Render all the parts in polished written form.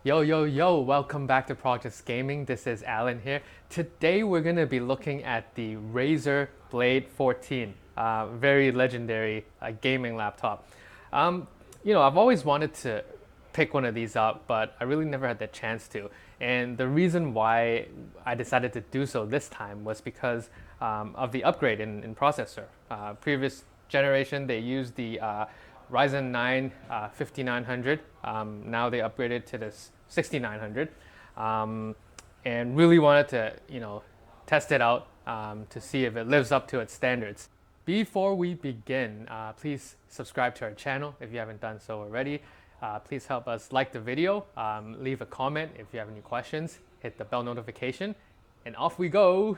Yo, yo, yo, welcome back to Project Gaming. This is Alan here. Today we're going to be looking at the Razer Blade 14, very legendary gaming laptop. Um, I've always wanted to pick one of these up, but I really never had the chance to. And the reason why I decided to do so this time was because of the upgrade in processor. Previous generation, they used the Ryzen 9 5900. Now they upgraded to this 6900, and really wanted to, test it out to see if it lives up to its standards. Before we begin, please subscribe to our channel if you haven't done so already. Please help us like the video, leave a comment if you have any questions, hit the bell notification, and off we go.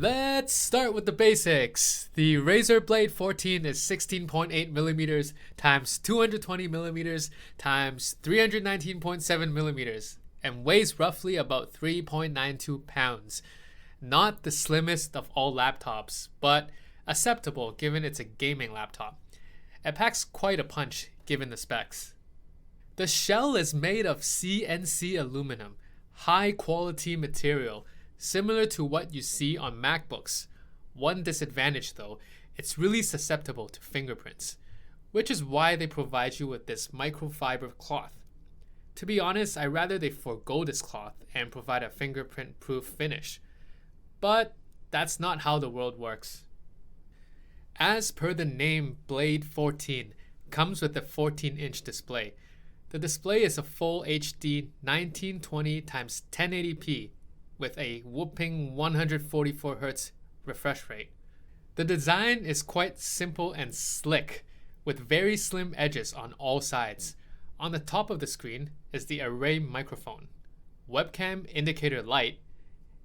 Let's start with the basics. The Razer Blade 14 is 16.8 millimeters times 220 millimeters times 319.7 millimeters and weighs roughly about 3.92 pounds. Not the slimmest of all laptops, but acceptable given it's a gaming laptop. It packs quite a punch given the specs. The shell is made of CNC aluminum, high quality material, similar to what you see on MacBooks. One disadvantage though, it's really susceptible to fingerprints, which is why they provide you with this microfiber cloth. To be honest, I'd rather they forego this cloth and provide a fingerprint-proof finish. But that's not how the world works. As per the name, Blade 14 comes with a 14-inch display. The display is a full HD 1920x 1080p with a whopping 144Hz refresh rate. The design is quite simple and slick, with very slim edges on all sides. On the top of the screen is the array microphone, webcam indicator light,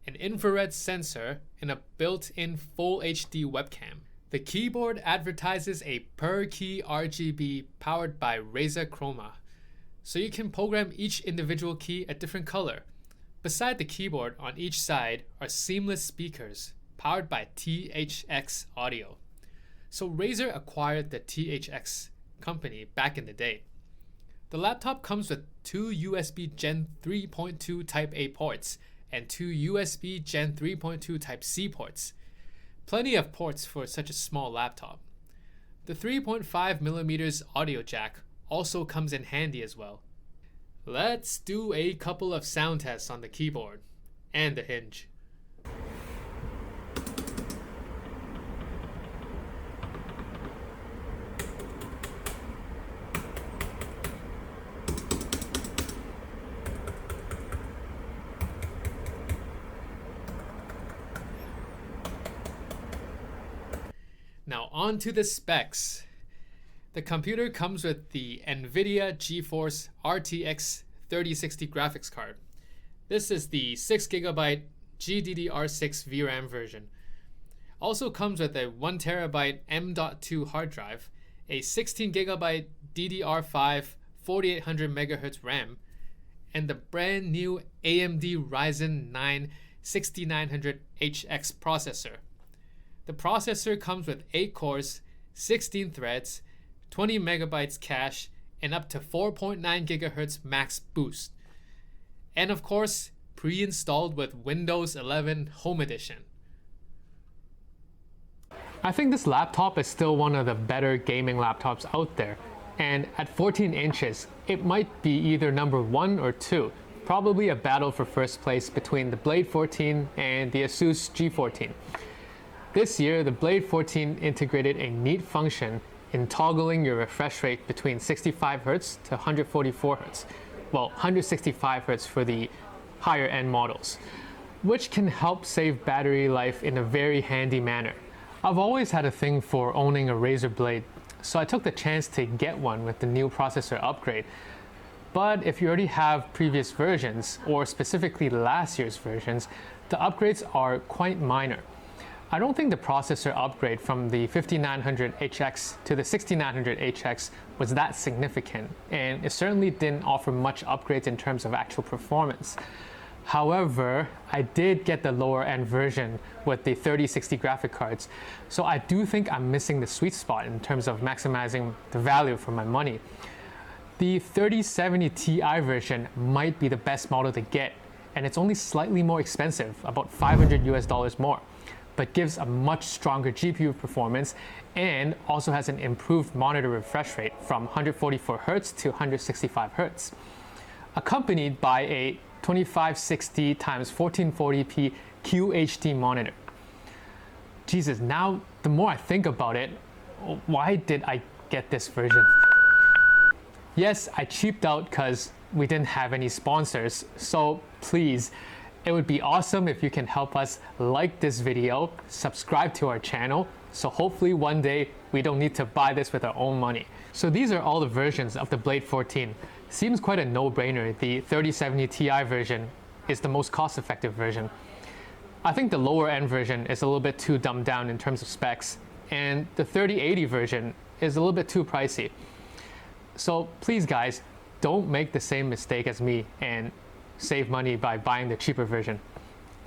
an infrared sensor, and a built-in Full HD webcam. The keyboard advertises a per-key RGB powered by Razer Chroma, so you can program each individual key a different color. Beside the keyboard on each side are seamless speakers powered by THX audio. So Razer acquired the THX company back in the day. The laptop comes with two USB Gen 3.2 Type A ports and two USB Gen 3.2 Type C ports. Plenty of ports for such a small laptop. The 3.5mm audio jack also comes in handy as well. Let's do a couple of sound tests on the keyboard and the hinge. Now on to the specs. The computer comes with the NVIDIA GeForce RTX 3060 graphics card. This is the 6GB GDDR6 VRAM version. Also comes with a 1TB M.2 hard drive, a 16GB DDR5 4800 MHz RAM, and the brand new AMD Ryzen 9 6900HX processor. The processor comes with 8 cores, 16 threads, 20 megabytes cache, and up to 4.9 GHz max boost. And of course, pre-installed with Windows 11 Home Edition. I think this laptop is still one of the better gaming laptops out there. And at 14 inches, it might be either number 1 or 2. Probably a battle for first place between the Blade 14 and the Asus G14. This year, the Blade 14 integrated a neat function in toggling your refresh rate between 65Hz to 144Hz. Well, 165Hz for the higher end models, which can help save battery life in a very handy manner. I've always had a thing for owning a Razer Blade, so I took the chance to get one with the new processor upgrade. But if you already have previous versions, or specifically last year's versions, the upgrades are quite minor. I don't think the processor upgrade from the 5900HX to the 6900HX was that significant, and it certainly didn't offer much upgrades in terms of actual performance. However, I did get the lower end version with the 3060 graphic cards, so I do think I'm missing the sweet spot in terms of maximizing the value for my money. The 3070 Ti version might be the best model to get, and it's only slightly more expensive, about $500 more, but gives a much stronger GPU performance and also has an improved monitor refresh rate from 144Hz to 165Hz, accompanied by a 2560 x 1440p QHD monitor. Jesus, now the more I think about it, why did I get this version? Yes, I cheaped out because we didn't have any sponsors, so please, it would be awesome if you can help us like this video, subscribe to our channel, so hopefully one day we don't need to buy this with our own money. So these are all the versions of the Blade 14. Seems quite a no-brainer. The 3070 Ti version is the most cost-effective version. I think the lower end version is a little bit too dumbed down in terms of specs, and the 3080 version is a little bit too pricey. So please guys, don't make the same mistake as me and save money by buying the cheaper version.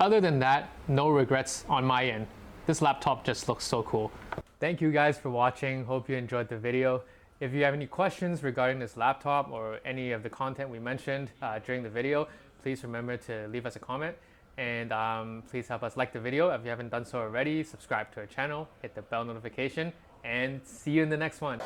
Other than that, no regrets on my end. This laptop just looks so cool. Thank you guys for watching. Hope you enjoyed the video. If you have any questions regarding this laptop or any of the content we mentioned during the video, please remember to leave us a comment. And please help us like the video. If you haven't done so already, subscribe to our channel, hit the bell notification, and see you in the next one.